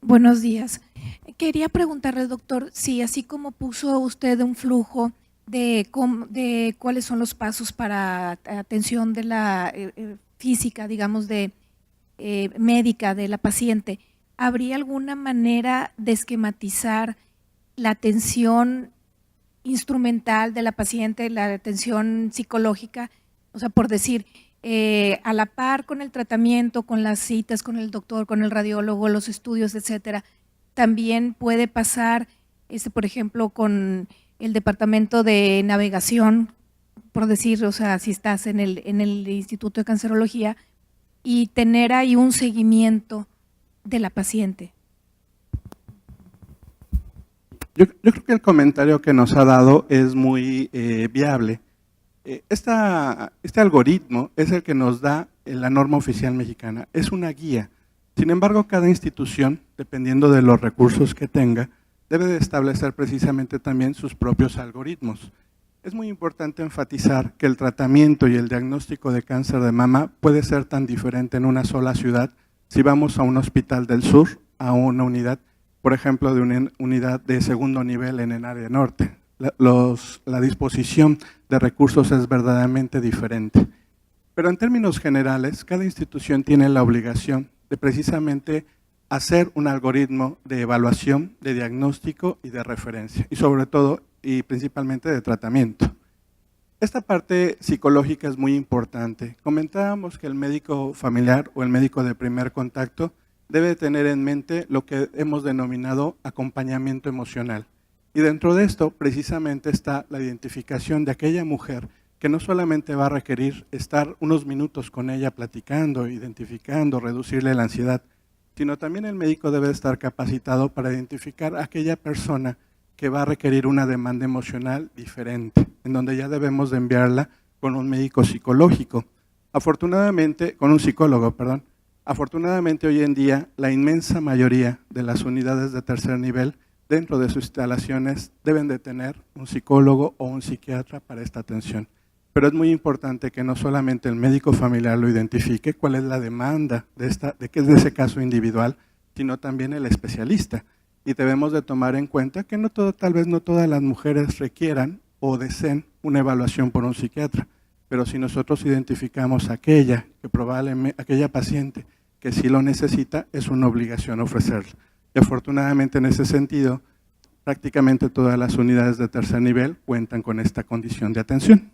Buenos días. Quería preguntarle, doctor, si así como puso usted un flujo de cuáles son los pasos para atención de la física, digamos, de médica de la paciente, ¿habría alguna manera de esquematizar la atención instrumental de la paciente, la atención psicológica? O sea, por decir, a la par con el tratamiento, con las citas con el doctor, con el radiólogo, los estudios, etcétera, también puede pasar, por ejemplo, con el departamento de navegación, por decir, o sea, si estás en el Instituto de Cancerología, y tener ahí un seguimiento de la paciente. Yo creo que el comentario que nos ha dado es muy viable. Este algoritmo es el que nos da la norma oficial mexicana, es una guía. Sin embargo, cada institución, dependiendo de los recursos que tenga, debe de establecer precisamente también sus propios algoritmos. Es muy importante enfatizar que el tratamiento y el diagnóstico de cáncer de mama puede ser tan diferente en una sola ciudad si vamos a un hospital del sur, a una unidad, por ejemplo, de una unidad de segundo nivel en el área norte. La disposición de recursos es verdaderamente diferente. Pero en términos generales, cada institución tiene la obligación de precisamente hacer un algoritmo de evaluación, de diagnóstico y de referencia, y sobre todo y principalmente de tratamiento. Esta parte psicológica es muy importante. Comentábamos que el médico familiar o el médico de primer contacto debe tener en mente lo que hemos denominado acompañamiento emocional. Y dentro de esto precisamente está la identificación de aquella mujer que no solamente va a requerir estar unos minutos con ella platicando, identificando, reducirle la ansiedad, sino también el médico debe estar capacitado para identificar a aquella persona que va a requerir una demanda emocional diferente, en donde ya debemos de enviarla con un médico psicológico. Afortunadamente, con un psicólogo, perdón. Afortunadamente hoy en día la inmensa mayoría de las unidades de tercer nivel dentro de sus instalaciones deben de tener un psicólogo o un psiquiatra para esta atención. Pero es muy importante que no solamente el médico familiar lo identifique, cuál es la demanda de ese caso individual, sino también el especialista. Y debemos de tomar en cuenta que tal vez no todas las mujeres requieran o deseen una evaluación por un psiquiatra, pero si nosotros identificamos aquella paciente que sí lo necesita, es una obligación ofrecerla. Y afortunadamente en ese sentido, prácticamente todas las unidades de tercer nivel cuentan con esta condición de atención.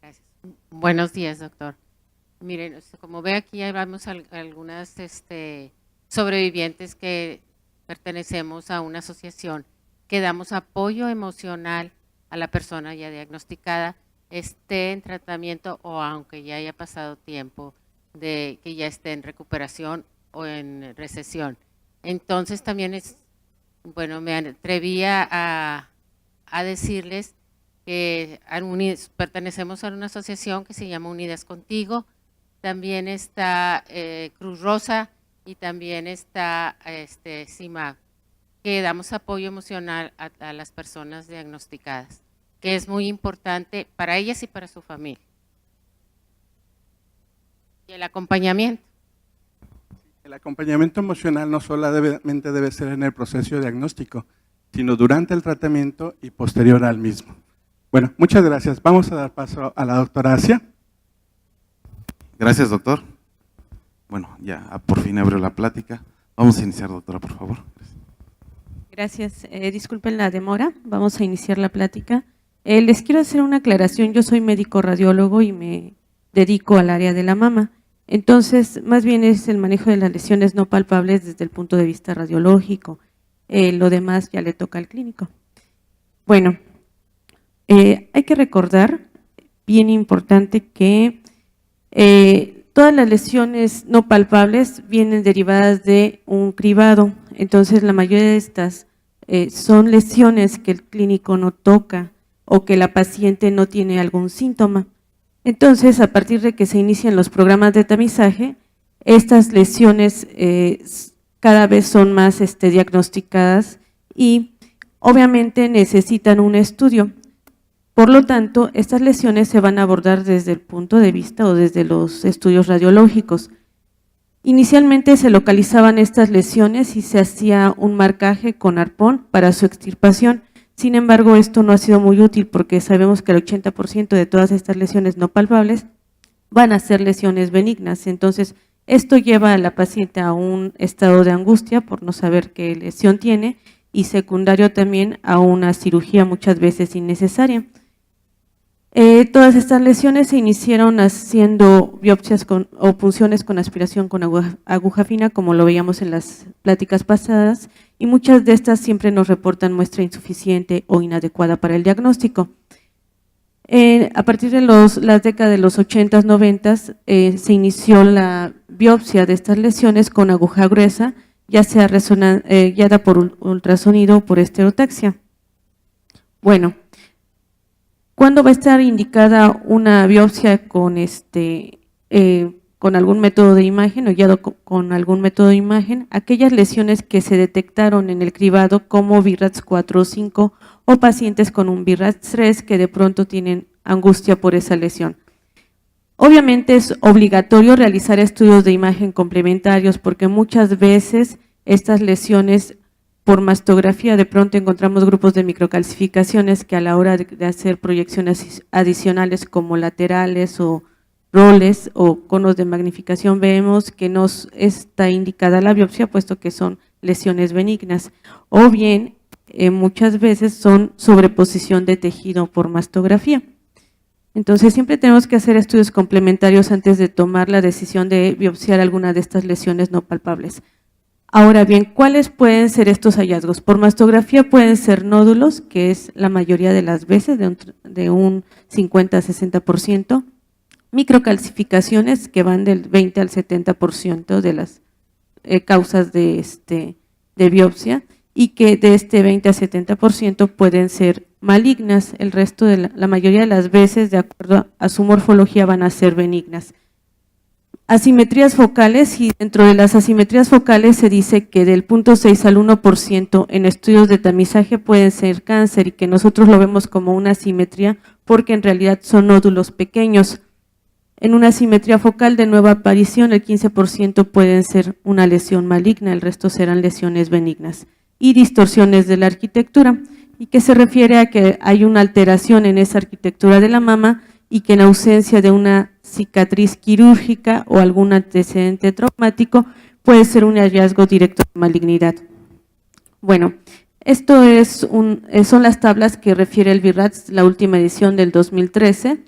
Gracias. Buenos días, doctor. Miren, como ve aquí, hay algunas sobrevivientes que pertenecemos a una asociación que damos apoyo emocional a la persona ya diagnosticada, esté en tratamiento o aunque ya haya pasado tiempo de que ya esté en recuperación o en recesión. Entonces también me atrevía a decirles que pertenecemos a una asociación que se llama Unidas Contigo, también está Cruz Rosa y también está CIMAG, que damos apoyo emocional a las personas diagnosticadas, que es muy importante para ellas y para su familia. Y el acompañamiento. El acompañamiento emocional no solamente debe ser en el proceso diagnóstico, sino durante el tratamiento y posterior al mismo. Bueno, muchas gracias. Vamos a dar paso a la doctora Asia. Gracias, doctor. Bueno, ya por fin abrió la plática. Vamos a iniciar, doctora, por favor. Gracias. Disculpen la demora. Vamos a iniciar la plática. Les quiero hacer una aclaración. Yo soy médico radiólogo y me dedico al área de la mama. Entonces, más bien es el manejo de las lesiones no palpables desde el punto de vista radiológico. Lo demás ya le toca al clínico. Bueno, hay que recordar, bien importante, que todas las lesiones no palpables vienen derivadas de un cribado. Entonces, la mayoría de estas son lesiones que el clínico no toca o que la paciente no tiene algún síntoma. Entonces, a partir de que se inician los programas de tamizaje, estas lesiones cada vez son más diagnosticadas y obviamente necesitan un estudio. Por lo tanto, estas lesiones se van a abordar desde el punto de vista o desde los estudios radiológicos. Inicialmente se localizaban estas lesiones y se hacía un marcaje con arpón para su extirpación. Sin embargo, esto no ha sido muy útil porque sabemos que el 80% de todas estas lesiones no palpables van a ser lesiones benignas. Entonces, esto lleva a la paciente a un estado de angustia por no saber qué lesión tiene y secundario también a una cirugía muchas veces innecesaria. Todas estas lesiones se iniciaron haciendo biopsias o punciones con aspiración con aguja fina, como lo veíamos en las pláticas pasadas, y muchas de estas siempre nos reportan muestra insuficiente o inadecuada para el diagnóstico. A partir de las décadas de los 80s, 90s, se inició la biopsia de estas lesiones con aguja gruesa, ya sea guiada por ultrasonido o por estereotaxia. Bueno, ¿cuándo va a estar indicada una biopsia con algún método de imagen o guiado con algún método de imagen? Aquellas lesiones que se detectaron en el cribado como BIRATS 4 o 5 o pacientes con un BIRATS 3 que de pronto tienen angustia por esa lesión. Obviamente es obligatorio realizar estudios de imagen complementarios porque muchas veces estas lesiones por mastografía de pronto encontramos grupos de microcalcificaciones que a la hora de hacer proyecciones adicionales como laterales o roles o conos de magnificación vemos que no está indicada la biopsia puesto que son lesiones benignas o bien muchas veces son sobreposición de tejido por mastografía. Entonces siempre tenemos que hacer estudios complementarios antes de tomar la decisión de biopsiar alguna de estas lesiones no palpables. Ahora bien, ¿cuáles pueden ser estos hallazgos? Por mastografía pueden ser nódulos, que es la mayoría de las veces, de un 50 a 60%, microcalcificaciones que van del 20 al 70% de las causas de biopsia y que de este 20 a 70% pueden ser malignas, el resto de la mayoría de las veces, de acuerdo a su morfología, van a ser benignas. Asimetrías focales, y dentro de las asimetrías focales se dice que del 0.6 al 1% en estudios de tamizaje pueden ser cáncer y que nosotros lo vemos como una asimetría porque en realidad son nódulos pequeños. En una asimetría focal de nueva aparición el 15% pueden ser una lesión maligna, el resto serán lesiones benignas. Y distorsiones de la arquitectura, y que se refiere a que hay una alteración en esa arquitectura de la mama y que en ausencia de una cicatriz quirúrgica o algún antecedente traumático puede ser un hallazgo directo de malignidad. Bueno, esto son las tablas que refiere el BIRATS, la última edición del 2013,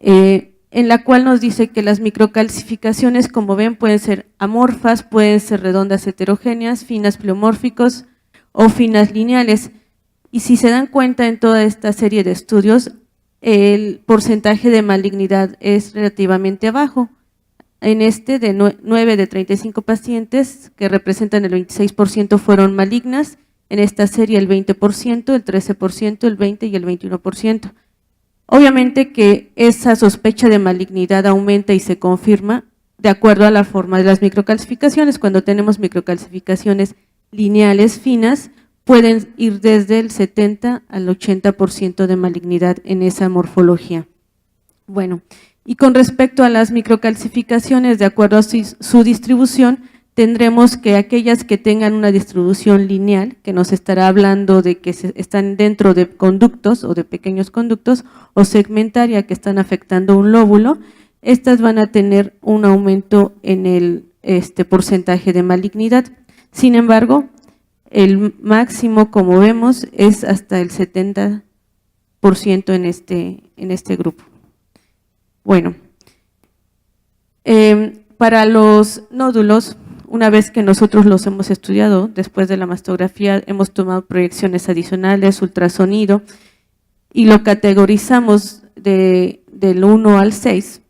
en la cual nos dice que las microcalcificaciones, como ven, pueden ser amorfas, pueden ser redondas heterogéneas, finas pleomórficos o finas lineales. Y si se dan cuenta en toda esta serie de estudios, el porcentaje de malignidad es relativamente bajo. En de 9 de 35 pacientes, que representan el 26%, fueron malignas. En esta serie el 20%, el 13%, el 20% y el 21%. Obviamente que esa sospecha de malignidad aumenta y se confirma de acuerdo a la forma de las microcalcificaciones. Cuando tenemos microcalcificaciones lineales finas, pueden ir desde el 70 al 80% de malignidad en esa morfología. Bueno, y con respecto a las microcalcificaciones, de acuerdo a su distribución, tendremos que aquellas que tengan una distribución lineal, que nos estará hablando de que están dentro de conductos o de pequeños conductos, o segmentaria, que están afectando un lóbulo, estas van a tener un aumento en el porcentaje de malignidad. Sin embargo, el máximo, como vemos, es hasta el 70% en este grupo. Bueno, para los nódulos, una vez que nosotros los hemos estudiado, después de la mastografía, hemos tomado proyecciones adicionales, ultrasonido, y lo categorizamos del 1 al 6,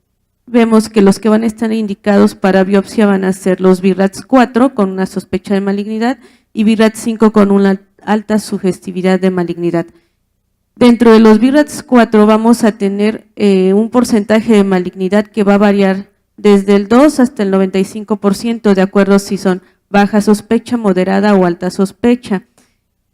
vemos que los que van a estar indicados para biopsia van a ser los BIRATS 4 con una sospecha de malignidad y BIRATS 5 con una alta sugestividad de malignidad. Dentro de los BIRATS 4 vamos a tener un porcentaje de malignidad que va a variar desde el 2 hasta el 95%, de acuerdo si son baja sospecha, moderada o alta sospecha.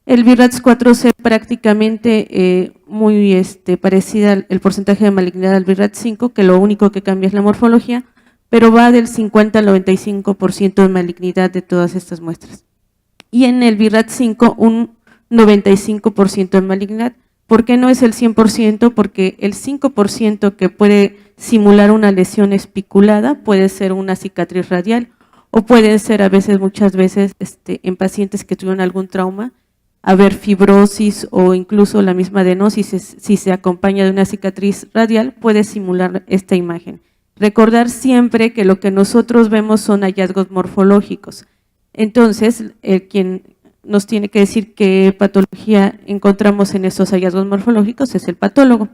El BI-RADS 4C prácticamente muy parecida el porcentaje de malignidad al BI-RADS 5, que lo único que cambia es la morfología, pero va del 50 al 95% de malignidad de todas estas muestras. Y en el BI-RADS 5 un 95% de malignidad. ¿Por qué no es el 100%? Porque el 5% que puede simular una lesión espiculada puede ser una cicatriz radial o puede ser muchas veces en pacientes que tuvieron algún trauma, haber fibrosis o incluso la misma adenosis, si se acompaña de una cicatriz radial, puede simular esta imagen. Recordar siempre que lo que nosotros vemos son hallazgos morfológicos. Entonces, quien nos tiene que decir qué patología encontramos en esos hallazgos morfológicos es el patólogo.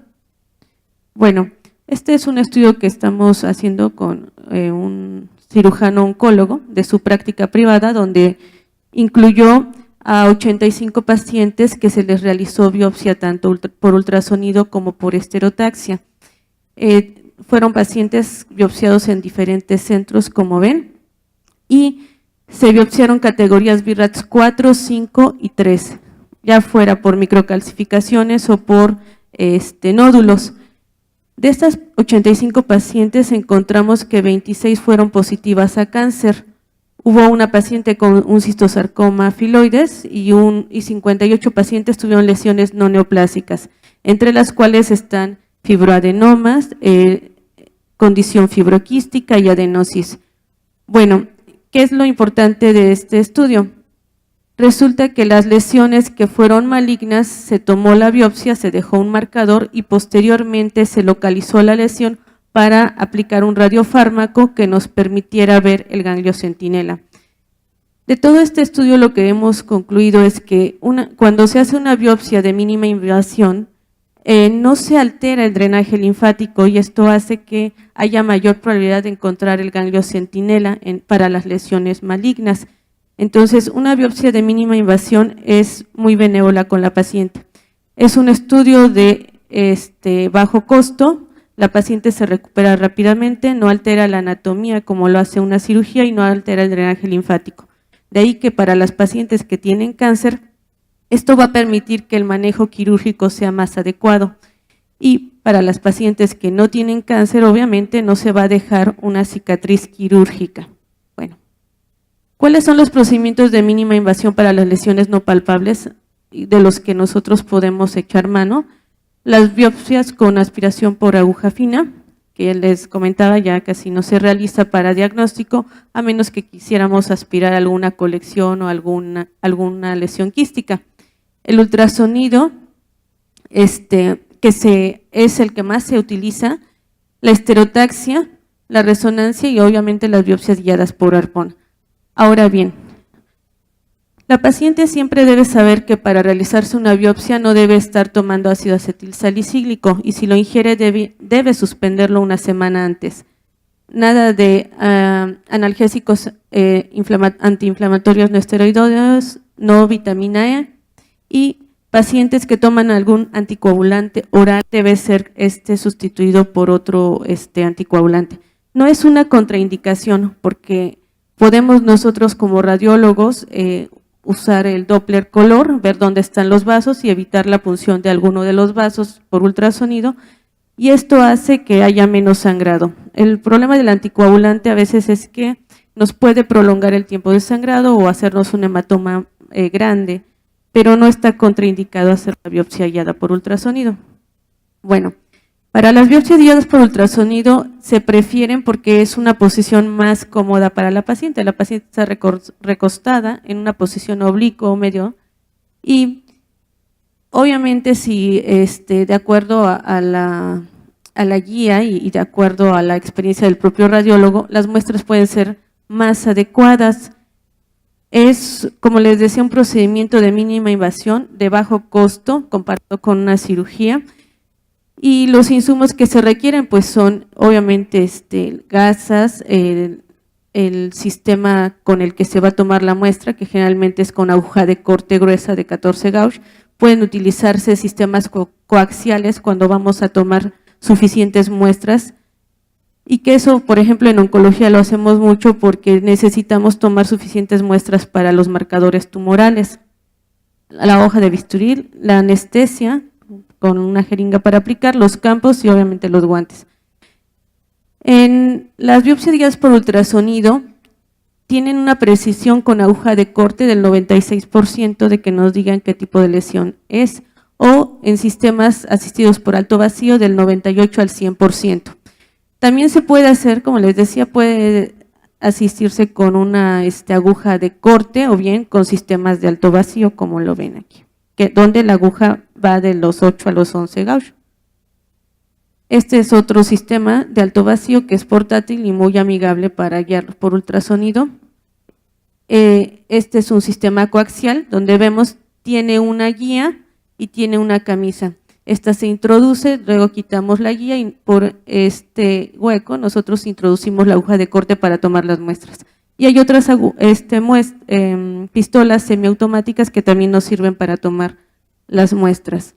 Bueno, este es un estudio que estamos haciendo con un cirujano oncólogo de su práctica privada, donde incluyó a 85 pacientes que se les realizó biopsia tanto por ultrasonido como por esterotaxia. Fueron pacientes biopsiados en diferentes centros, como ven, y se biopsiaron categorías BI-RADS 4, 5 y 3, ya fuera por microcalcificaciones o por nódulos. De estas 85 pacientes encontramos que 26 fueron positivas a cáncer. Hubo una paciente con un cistosarcoma filoides y 58 pacientes tuvieron lesiones no neoplásicas, entre las cuales están fibroadenomas, condición fibroquística y adenosis. Bueno, ¿qué es lo importante de este estudio? Resulta que las lesiones que fueron malignas, se tomó la biopsia, se dejó un marcador y posteriormente se localizó la lesión para aplicar un radiofármaco que nos permitiera ver el ganglio centinela. De todo este estudio lo que hemos concluido es que cuando se hace una biopsia de mínima invasión, no se altera el drenaje linfático y esto hace que haya mayor probabilidad de encontrar el ganglio centinela para las lesiones malignas. Entonces, una biopsia de mínima invasión es muy benévola con la paciente. Es un estudio de bajo costo, la paciente se recupera rápidamente, no altera la anatomía como lo hace una cirugía y no altera el drenaje linfático. De ahí que para las pacientes que tienen cáncer, esto va a permitir que el manejo quirúrgico sea más adecuado. Y para las pacientes que no tienen cáncer, obviamente no se va a dejar una cicatriz quirúrgica. Bueno, ¿cuáles son los procedimientos de mínima invasión para las lesiones no palpables de los que nosotros podemos echar mano? Las biopsias con aspiración por aguja fina, que les comentaba ya casi no se realiza para diagnóstico, a menos que quisiéramos aspirar alguna colección o alguna lesión quística. El ultrasonido, es el que más se utiliza, la esterotaxia, la resonancia y obviamente las biopsias guiadas por arpón. Ahora bien, la paciente siempre debe saber que para realizarse una biopsia no debe estar tomando ácido acetilsalicílico y si lo ingiere debe suspenderlo una semana antes. Nada de analgésicos antiinflamatorios no esteroideos, no vitamina E, y pacientes que toman algún anticoagulante oral debe ser sustituido por otro anticoagulante. No es una contraindicación porque podemos nosotros como radiólogos usar el Doppler color, ver dónde están los vasos y evitar la punción de alguno de los vasos por ultrasonido, y esto hace que haya menos sangrado. El problema del anticoagulante a veces es que nos puede prolongar el tiempo de sangrado o hacernos un hematoma grande, pero no está contraindicado hacer la biopsia guiada por ultrasonido. Bueno, para las biopsias guiadas por ultrasonido se prefieren porque es una posición más cómoda para la paciente. La paciente está recostada en una posición oblicua o medio y obviamente si de acuerdo a la guía y de acuerdo a la experiencia del propio radiólogo, las muestras pueden ser más adecuadas. Es, como les decía, un procedimiento de mínima invasión, de bajo costo, comparado con una cirugía, y los insumos que se requieren pues son obviamente gasas, el sistema con el que se va a tomar la muestra, que generalmente es con aguja de corte gruesa de 14 gauge. Pueden utilizarse sistemas coaxiales cuando vamos a tomar suficientes muestras, y que eso, por ejemplo, en oncología lo hacemos mucho porque necesitamos tomar suficientes muestras para los marcadores tumorales. la hoja de bisturí, la anestesia con una jeringa para aplicar, los campos y obviamente los guantes. En las biopsias guiadas por ultrasonido tienen una precisión con aguja de corte del 96% de que nos digan qué tipo de lesión es, o en sistemas asistidos por alto vacío del 98 al 100%. También se puede hacer, como les decía, puede asistirse con una aguja de corte o bien con sistemas de alto vacío, como lo ven aquí, donde la aguja va de los 8 a los 11 gauchos. Este es otro sistema de alto vacío que es portátil y muy amigable para guiarlos por ultrasonido. Este es un sistema coaxial donde vemos tiene una guía y tiene una camisa. Esta se introduce, luego quitamos la guía y por este hueco nosotros introducimos la aguja de corte para tomar las muestras. Y hay otras pistolas semiautomáticas que también nos sirven para tomar las muestras.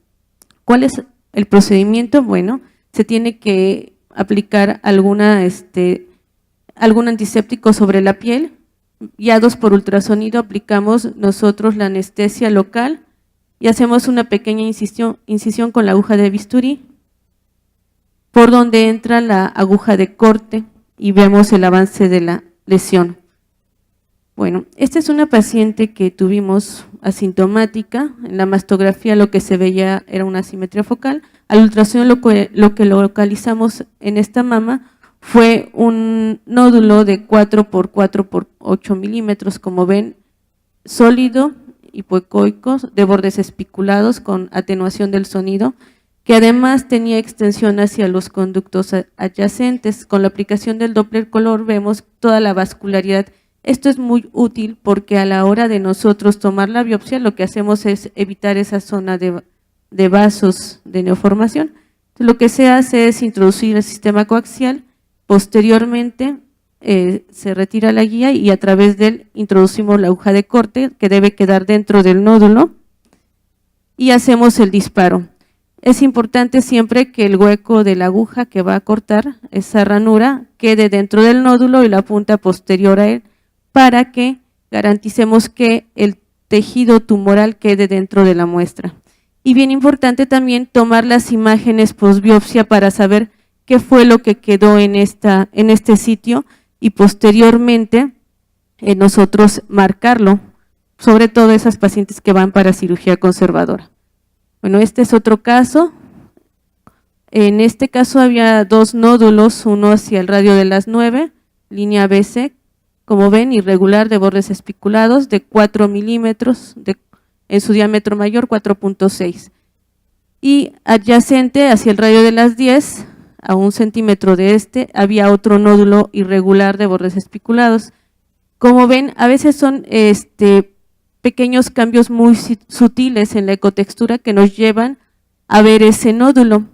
¿Cuál es el procedimiento? Bueno, se tiene que aplicar algún antiséptico sobre la piel. Guiados por ultrasonido aplicamos nosotros la anestesia local y hacemos una pequeña incisión con la aguja de bisturí por donde entra la aguja de corte y vemos el avance de la lesión. Bueno, esta es una paciente que tuvimos asintomática. En la mastografía lo que se veía era una asimetría focal. Al ultrasonido lo que localizamos en esta mama fue un nódulo de 4 por 4 por 8 milímetros, como ven, sólido, hipoecoico, de bordes espiculados con atenuación del sonido, que además tenía extensión hacia los conductos adyacentes. Con la aplicación del Doppler color vemos toda la vascularidad. Esto es muy útil porque a la hora de nosotros tomar la biopsia lo que hacemos es evitar esa zona de vasos de neoformación. Entonces, lo que se hace es introducir el sistema coaxial, posteriormente se retira la guía y a través de él introducimos la aguja de corte que debe quedar dentro del nódulo y hacemos el disparo. Es importante siempre que el hueco de la aguja que va a cortar, esa ranura, quede dentro del nódulo y la punta posterior a él para que garanticemos que el tejido tumoral quede dentro de la muestra. Y bien importante también tomar las imágenes postbiopsia para saber qué fue lo que quedó en este sitio y posteriormente nosotros marcarlo, sobre todo esas pacientes que van para cirugía conservadora. Bueno, este es otro caso. En este caso había 2 nódulos, uno hacia el radio de las 9, línea BC, como ven, irregular de bordes espiculados de 4 milímetros, en su diámetro mayor 4.6. Y adyacente hacia el radio de las 10, a 1 centímetro de había otro nódulo irregular de bordes espiculados. Como ven, a veces son pequeños cambios muy sutiles en la ecotextura que nos llevan a ver ese nódulo.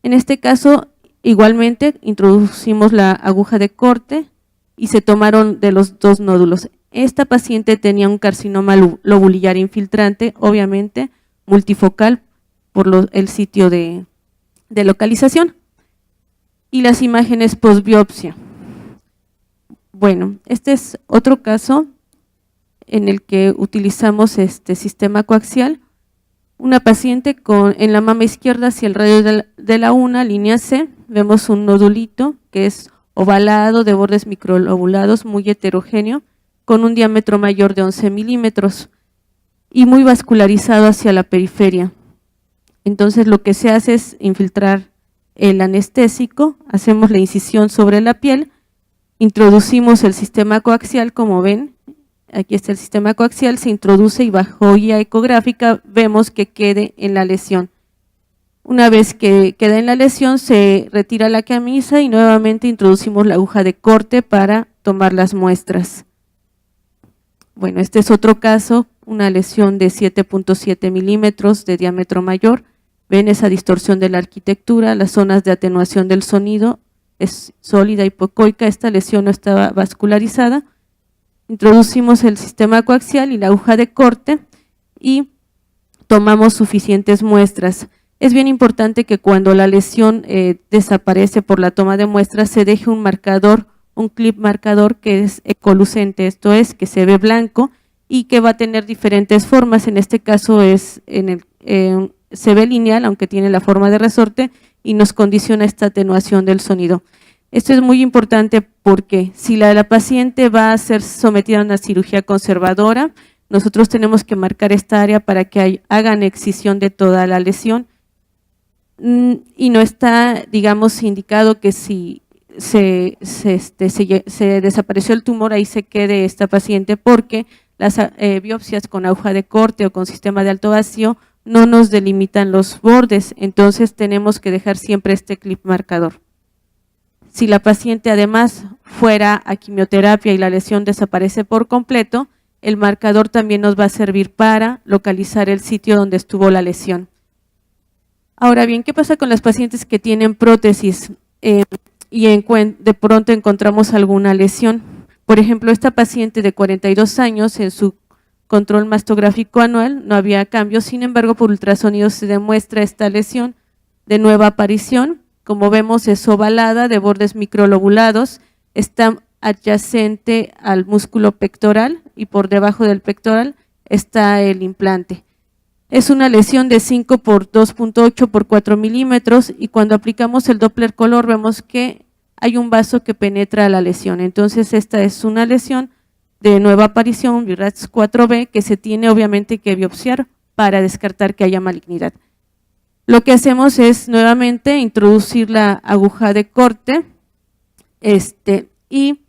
En este caso, igualmente, introducimos la aguja de corte y se tomaron de los 2 nódulos. Esta paciente tenía un carcinoma lobulillar infiltrante, obviamente multifocal por el sitio de localización. Y las imágenes postbiopsia. Bueno, este es otro caso en el que utilizamos este sistema coaxial. Una paciente en la mama izquierda hacia el radio de la 1, línea C, vemos un nodulito que es ovalado de bordes microlobulados, muy heterogéneo, con un diámetro mayor de 11 milímetros y muy vascularizado hacia la periferia. Entonces lo que se hace es infiltrar el anestésico, hacemos la incisión sobre la piel, introducimos el sistema coaxial, como ven, aquí está el sistema coaxial, se introduce y bajo guía ecográfica vemos que quede en la lesión. Una vez que queda en la lesión se retira la camisa y nuevamente introducimos la aguja de corte para tomar las muestras. Bueno, este es otro caso, una lesión de 7.7 milímetros de diámetro mayor. Ven esa distorsión de la arquitectura, las zonas de atenuación del sonido, es sólida hipoecoica, esta lesión no estaba vascularizada. Introducimos el sistema coaxial y la aguja de corte y tomamos suficientes muestras. Es bien importante que cuando la lesión desaparece por la toma de muestras se deje un marcador, un clip marcador que es ecolucente, esto es que se ve blanco y que va a tener diferentes formas. En este caso se ve lineal, aunque tiene la forma de resorte, y nos condiciona esta atenuación del sonido. Esto es muy importante porque si la paciente va a ser sometida a una cirugía conservadora, nosotros tenemos que marcar esta área para que hagan excisión de toda la lesión, y no está, digamos, indicado que si se desapareció el tumor, ahí se quede esta paciente, porque las biopsias con aguja de corte o con sistema de alto vacío no nos delimitan los bordes, entonces tenemos que dejar siempre este clip marcador. Si la paciente además fuera a quimioterapia y la lesión desaparece por completo, el marcador también nos va a servir para localizar el sitio donde estuvo la lesión. Ahora bien, ¿qué pasa con las pacientes que tienen prótesis y de pronto encontramos alguna lesión? Por ejemplo, esta paciente de 42 años, en su control mastográfico anual no había cambios, sin embargo, por ultrasonido se demuestra esta lesión de nueva aparición. Como vemos, es ovalada, de bordes microlobulados, está adyacente al músculo pectoral y por debajo del pectoral está el implante. Es una lesión de 5 por 2.8 por 4 milímetros y cuando aplicamos el Doppler color vemos que hay un vaso que penetra la lesión. Entonces esta es una lesión de nueva aparición, BIRATS 4B, que se tiene obviamente que biopsiar para descartar que haya malignidad. Lo que hacemos es nuevamente introducir la aguja de corte y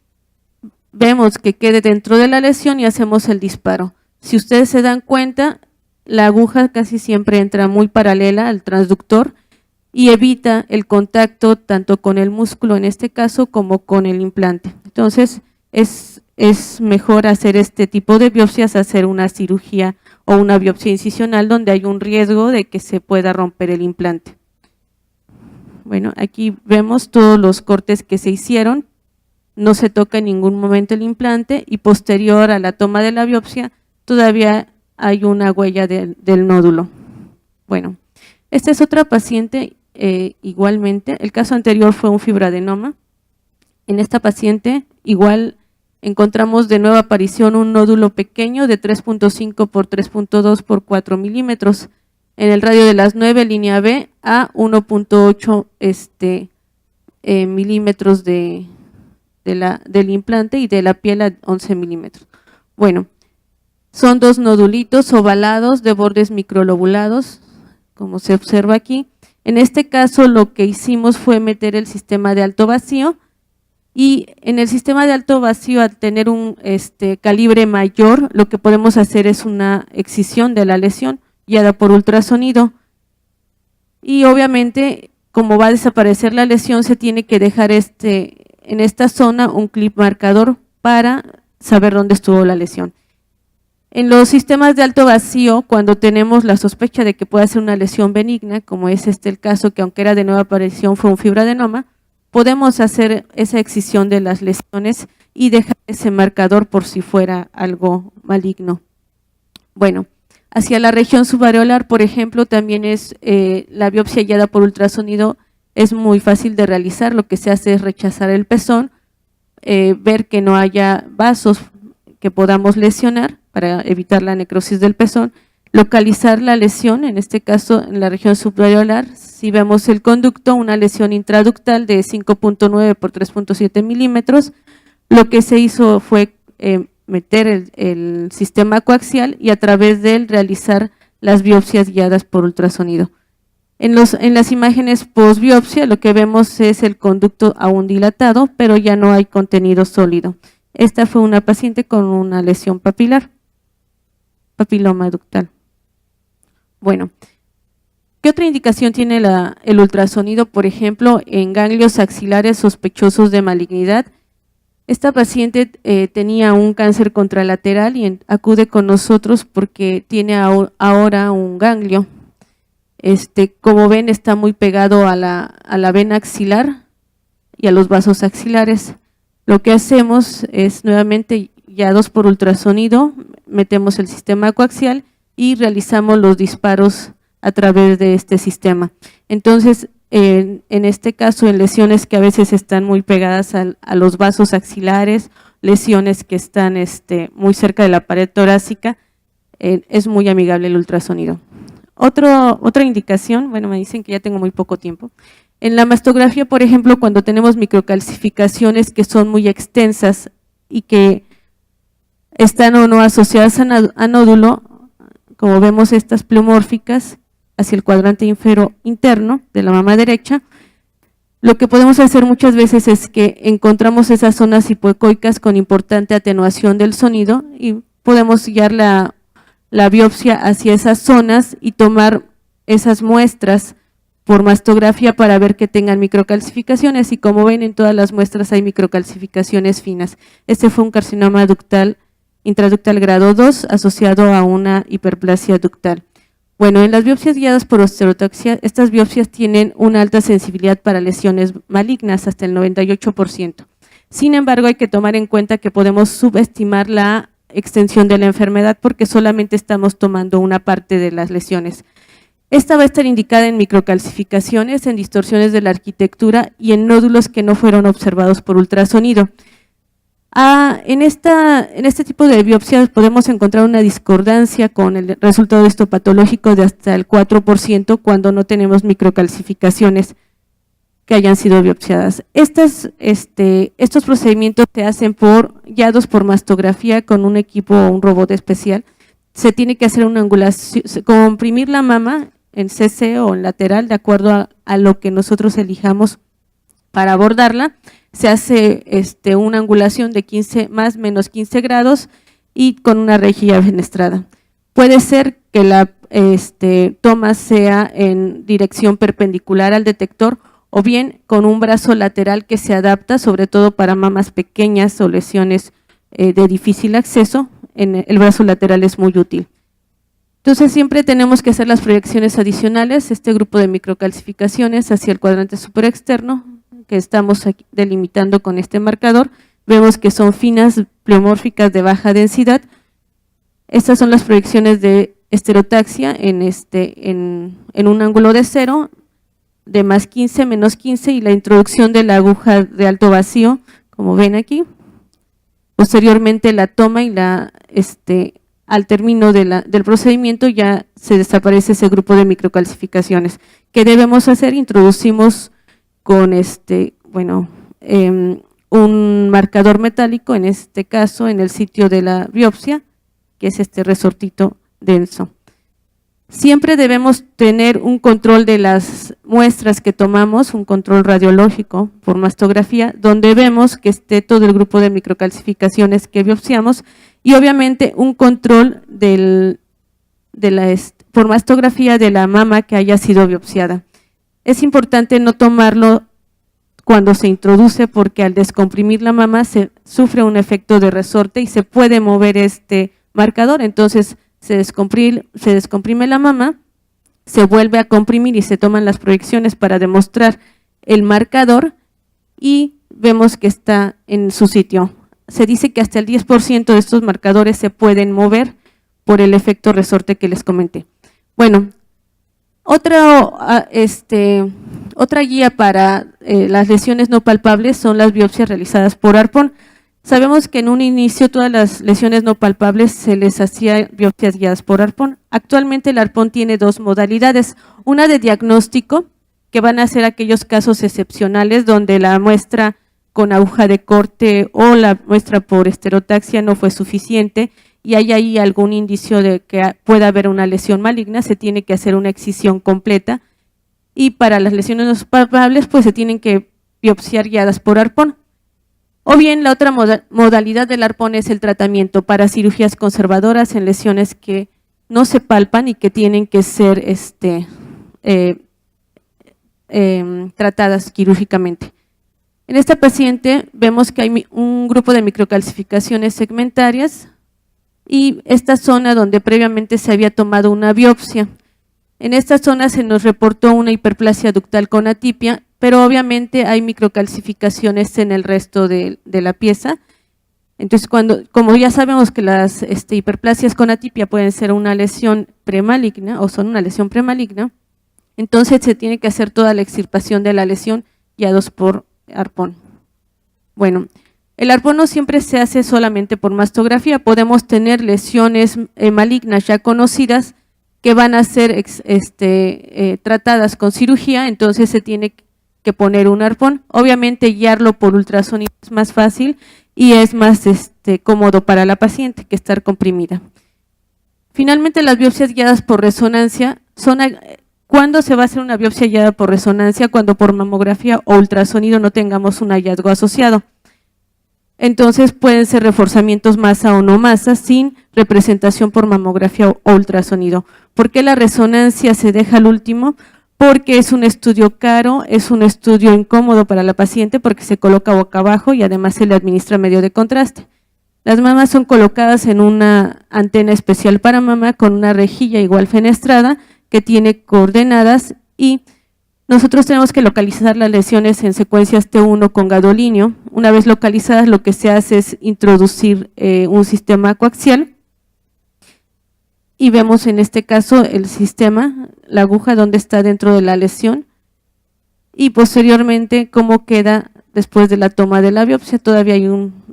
vemos que quede dentro de la lesión y hacemos el disparo. Si ustedes se dan cuenta, la aguja casi siempre entra muy paralela al transductor y evita el contacto tanto con el músculo en este caso como con el implante. Entonces es mejor hacer este tipo de biopsias, hacer una cirugía o una biopsia incisional donde hay un riesgo de que se pueda romper el implante. Bueno, aquí vemos todos los cortes que se hicieron, no se toca en ningún momento el implante y posterior a la toma de la biopsia todavía hay una huella del nódulo. Bueno, esta es otra paciente igualmente, el caso anterior fue un fibroadenoma. En esta paciente igual encontramos de nueva aparición un nódulo pequeño de 3.5 por 3.2 por 4 milímetros en el radio de las 9, línea B, a 1.8 milímetros del implante y de la piel a 11 milímetros. Bueno, son dos nodulitos ovalados de bordes microlobulados, como se observa aquí. En este caso lo que hicimos fue meter el sistema de alto vacío, y en el sistema de alto vacío, al tener un calibre mayor, lo que podemos hacer es una excisión de la lesión guiada por ultrasonido. Y obviamente, como va a desaparecer la lesión, se tiene que dejar en esta zona un clip marcador para saber dónde estuvo la lesión. En los sistemas de alto vacío, cuando tenemos la sospecha de que pueda ser una lesión benigna, como es el caso que aunque era de nueva aparición fue un fibroadenoma, podemos hacer esa excisión de las lesiones y dejar ese marcador por si fuera algo maligno. Bueno, hacia la región subareolar, por ejemplo, también la biopsia guiada por ultrasonido es muy fácil de realizar. Lo que se hace es rechazar el pezón, ver que no haya vasos que podamos lesionar para evitar la necrosis del pezón, localizar la lesión, en este caso en la región subareolar. Si vemos el conducto, una lesión intraductal de 5.9 por 3.7 milímetros, lo que se hizo fue meter el sistema coaxial y a través de él realizar las biopsias guiadas por ultrasonido. En las imágenes post-biopsia lo que vemos es el conducto aún dilatado, pero ya no hay contenido sólido. Esta fue una paciente con una lesión papilar, papiloma ductal. Bueno, ¿qué otra indicación tiene el ultrasonido? Por ejemplo, en ganglios axilares sospechosos de malignidad. Esta paciente tenía un cáncer contralateral y acude con nosotros porque tiene ahora un ganglio. Como ven, está muy pegado a la vena axilar y a los vasos axilares. Lo que hacemos es nuevamente guiados por ultrasonido, metemos el sistema coaxial y realizamos los disparos a través de este sistema. Entonces, en este caso, en lesiones que a veces están muy pegadas a los vasos axilares, lesiones que están muy cerca de la pared torácica, es muy amigable el ultrasonido. Otra indicación, bueno, me dicen que ya tengo muy poco tiempo. En la mastografía, por ejemplo, cuando tenemos microcalcificaciones que son muy extensas y que están o no asociadas a nódulo, como vemos estas pleomórficas hacia el cuadrante inferior interno de la mama derecha, lo que podemos hacer muchas veces es que encontramos esas zonas hipoecoicas con importante atenuación del sonido y podemos guiar la biopsia hacia esas zonas y tomar esas muestras por mastografía para ver que tengan microcalcificaciones, y como ven en todas las muestras hay microcalcificaciones finas. Este fue un carcinoma intraductal grado 2 asociado a una hiperplasia ductal. Bueno, en las biopsias guiadas por esterotaxia, estas biopsias tienen una alta sensibilidad para lesiones malignas, hasta el 98%. Sin embargo, hay que tomar en cuenta que podemos subestimar la extensión de la enfermedad porque solamente estamos tomando una parte de las lesiones. Esta va a estar indicada en microcalcificaciones, en distorsiones de la arquitectura y en nódulos que no fueron observados por ultrasonido. En este tipo de biopsias podemos encontrar una discordancia con el resultado histopatológico de hasta el 4% cuando no tenemos microcalcificaciones que hayan sido biopsiadas. Estos procedimientos se hacen guiados por mastografía con un equipo o un robot especial. Se tiene que hacer una angulación, comprimir la mama en CC o en lateral de acuerdo a lo que nosotros elijamos para abordarla. Se hace una angulación de 15 más menos 15 grados y con una rejilla fenestrada. Puede ser que la toma sea en dirección perpendicular al detector o bien con un brazo lateral que se adapta, sobre todo para mamas pequeñas o lesiones de difícil acceso. El brazo lateral es muy útil. Entonces siempre tenemos que hacer las proyecciones adicionales, este grupo de microcalcificaciones hacia el cuadrante superexterno, que estamos aquí delimitando con este marcador. Vemos que son finas, pleomórficas de baja densidad. Estas son las proyecciones de esterotaxia en un ángulo de 0, de más 15, menos 15, y la introducción de la aguja de alto vacío, como ven aquí. Posteriormente la toma y al término del procedimiento ya se desaparece ese grupo de microcalcificaciones. ¿Qué debemos hacer? Introducimos con un marcador metálico, en este caso en el sitio de la biopsia, que es este resortito denso. Siempre debemos tener un control de las muestras que tomamos, un control radiológico por mastografía, donde vemos que esté todo el grupo de microcalcificaciones que biopsiamos y obviamente un control por mastografía de la mama que haya sido biopsiada. Es importante no tomarlo cuando se introduce porque al descomprimir la mama se sufre un efecto de resorte y se puede mover este marcador. Entonces se descomprime la mama, se vuelve a comprimir y se toman las proyecciones para demostrar el marcador y vemos que está en su sitio. Se dice que hasta el 10% de estos marcadores se pueden mover por el efecto resorte que les comenté. Bueno, otra guía para las lesiones no palpables son las biopsias realizadas por arpón. Sabemos que en un inicio todas las lesiones no palpables se les hacía biopsias guiadas por arpón. Actualmente el arpón tiene dos modalidades, una de diagnóstico, que van a ser aquellos casos excepcionales donde la muestra con aguja de corte o la muestra por esterotaxia no fue suficiente y hay ahí algún indicio de que pueda haber una lesión maligna, se tiene que hacer una excisión completa y para las lesiones no palpables pues se tienen que biopsiar guiadas por arpón. O bien la otra modalidad del arpón es el tratamiento para cirugías conservadoras en lesiones que no se palpan y que tienen que ser tratadas quirúrgicamente. En esta paciente vemos que hay un grupo de microcalcificaciones segmentarias y esta zona donde previamente se había tomado una biopsia. En esta zona se nos reportó una hiperplasia ductal con atipia, pero obviamente hay microcalcificaciones en el resto de la pieza. Entonces, como ya sabemos que las hiperplasias con atipia pueden ser una lesión premaligna o son una lesión premaligna, entonces se tiene que hacer toda la extirpación de la lesión guiados por arpón. Bueno, El arpón no siempre se hace solamente por mastografía, podemos tener lesiones malignas ya conocidas que van a ser tratadas con cirugía, entonces se tiene que poner un arpón. Obviamente guiarlo por ultrasonido es más fácil y es más cómodo para la paciente que estar comprimida. Finalmente, las biopsias guiadas por resonancia son… ¿Cuándo se va a hacer una biopsia guiada por resonancia? Cuando por mamografía o ultrasonido no tengamos un hallazgo asociado. Entonces pueden ser reforzamientos masa o no masa sin representación por mamografía o ultrasonido. ¿Por qué la resonancia se deja al último? Porque es un estudio caro, es un estudio incómodo para la paciente porque se coloca boca abajo y además se le administra medio de contraste. Las mamas son colocadas en una antena especial para mama con una rejilla igual fenestrada que tiene coordenadas y nosotros tenemos que localizar las lesiones en secuencias T1 con gadolinio. Una vez localizadas, lo que se hace es introducir un sistema coaxial y vemos en este caso el sistema, la aguja donde está dentro de la lesión y posteriormente cómo queda después de la toma de la biopsia. Todavía hay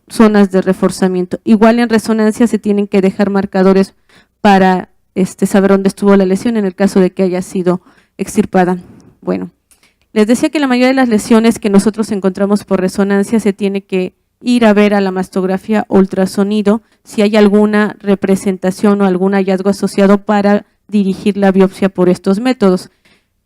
zonas de reforzamiento. Igual en resonancia se tienen que dejar marcadores para saber dónde estuvo la lesión en el caso de que haya sido extirpada. Bueno, les decía que la mayoría de las lesiones que nosotros encontramos por resonancia se tiene que ir a ver a la mastografía o ultrasonido si hay alguna representación o algún hallazgo asociado para dirigir la biopsia por estos métodos.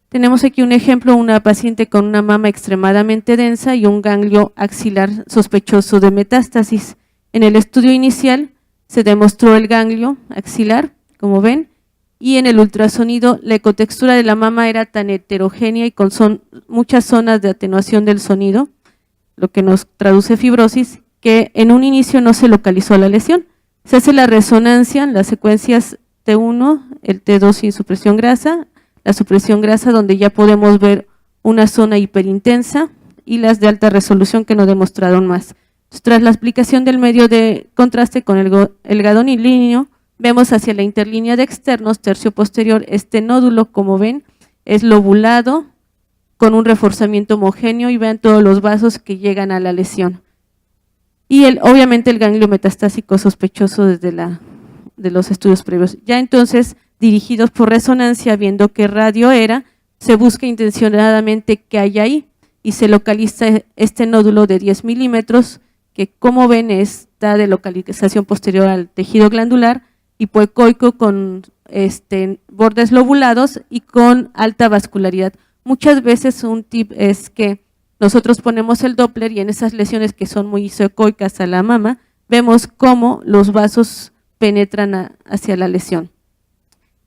Tenemos aquí un ejemplo, una paciente con una mama extremadamente densa y un ganglio axilar sospechoso de metástasis. En el estudio inicial se demostró el ganglio axilar, como ven, y en el ultrasonido la ecotextura de la mama era tan heterogénea y con muchas zonas de atenuación del sonido, lo que nos traduce fibrosis, que en un inicio no se localizó la lesión. Se hace la resonancia en las secuencias T1, el T2 sin supresión grasa, la supresión grasa donde ya podemos ver una zona hiperintensa y las de alta resolución que no demostraron más. Entonces, tras la aplicación del medio de contraste con el gadolinio, vemos hacia la interlínea de externos, tercio posterior, este nódulo, como ven, es lobulado con un reforzamiento homogéneo y vean todos los vasos que llegan a la lesión. Y obviamente el ganglio metastásico sospechoso de los estudios previos. Ya entonces, dirigidos por resonancia, viendo qué radio era, se busca intencionadamente qué hay ahí y se localiza este nódulo de 10 milímetros que, como ven, está de localización posterior al tejido glandular, hipoecoico con bordes lobulados y con alta vascularidad. Muchas veces un tip es que nosotros ponemos el Doppler y en esas lesiones que son muy isoecoicas a la mama, vemos cómo los vasos penetran hacia la lesión.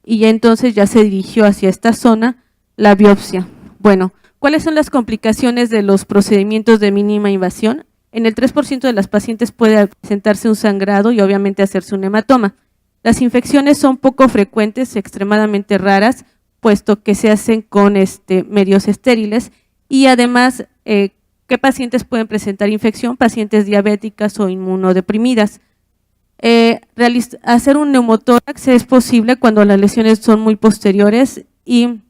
Y ya entonces ya se dirigió hacia esta zona la biopsia. Bueno, ¿cuáles son las complicaciones de los procedimientos de mínima invasión? En el 3% de las pacientes puede presentarse un sangrado y obviamente hacerse un hematoma. Las infecciones son poco frecuentes, extremadamente raras, puesto que se hacen con medios estériles y además, ¿qué pacientes pueden presentar infección? Pacientes diabéticas o inmunodeprimidas. Hacer un neumotórax es posible cuando las lesiones son muy posteriores y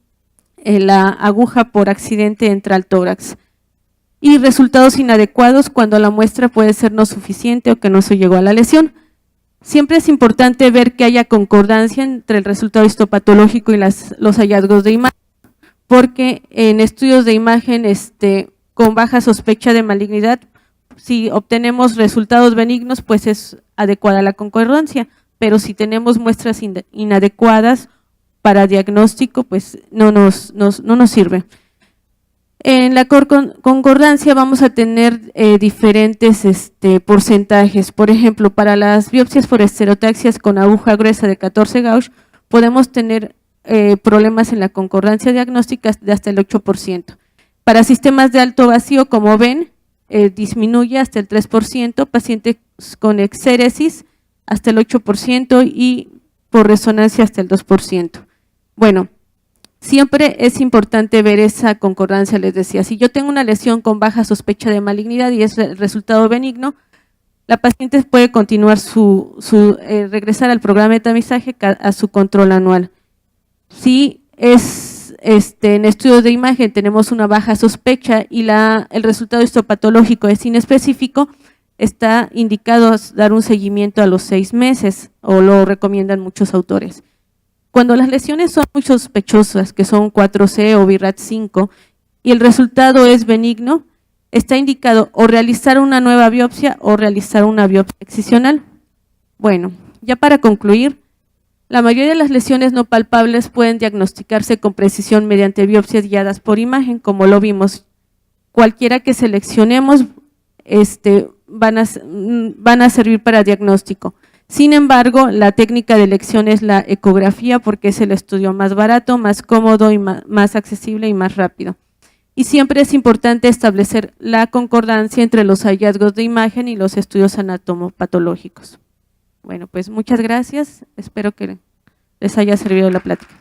la aguja por accidente entra al tórax. Y resultados inadecuados cuando la muestra puede ser no suficiente o que no se llegó a la lesión. Siempre es importante ver que haya concordancia entre el resultado histopatológico y los hallazgos de imagen, porque en estudios de imagen con baja sospecha de malignidad, si obtenemos resultados benignos, pues es adecuada la concordancia, pero si tenemos muestras inadecuadas para diagnóstico, pues no nos sirve. En la concordancia vamos a tener diferentes porcentajes. Por ejemplo, para las biopsias por estereotaxias con aguja gruesa de 14 gauge, podemos tener problemas en la concordancia diagnóstica de hasta el 8%. Para sistemas de alto vacío, como ven, disminuye hasta el 3%, pacientes con exéresis hasta el 8% y por resonancia hasta el 2%. Bueno, siempre es importante ver esa concordancia, les decía. Si yo tengo una lesión con baja sospecha de malignidad y es el resultado benigno, la paciente puede continuar regresar al programa de tamizaje a su control anual. Si es en estudios de imagen tenemos una baja sospecha y el resultado histopatológico es inespecífico, está indicado dar un seguimiento a los 6 meses, o lo recomiendan muchos autores. Cuando las lesiones son muy sospechosas, que son 4C o BIRAT5, y el resultado es benigno, está indicado o realizar una nueva biopsia o realizar una biopsia excisional. Bueno, ya para concluir, la mayoría de las lesiones no palpables pueden diagnosticarse con precisión mediante biopsias guiadas por imagen, como lo vimos. Cualquiera que seleccionemos van a servir para diagnóstico. Sin embargo, la técnica de elección es la ecografía porque es el estudio más barato, más cómodo y más accesible y más rápido. Y siempre es importante establecer la concordancia entre los hallazgos de imagen y los estudios anatomopatológicos. Bueno, pues muchas gracias. Espero que les haya servido la plática.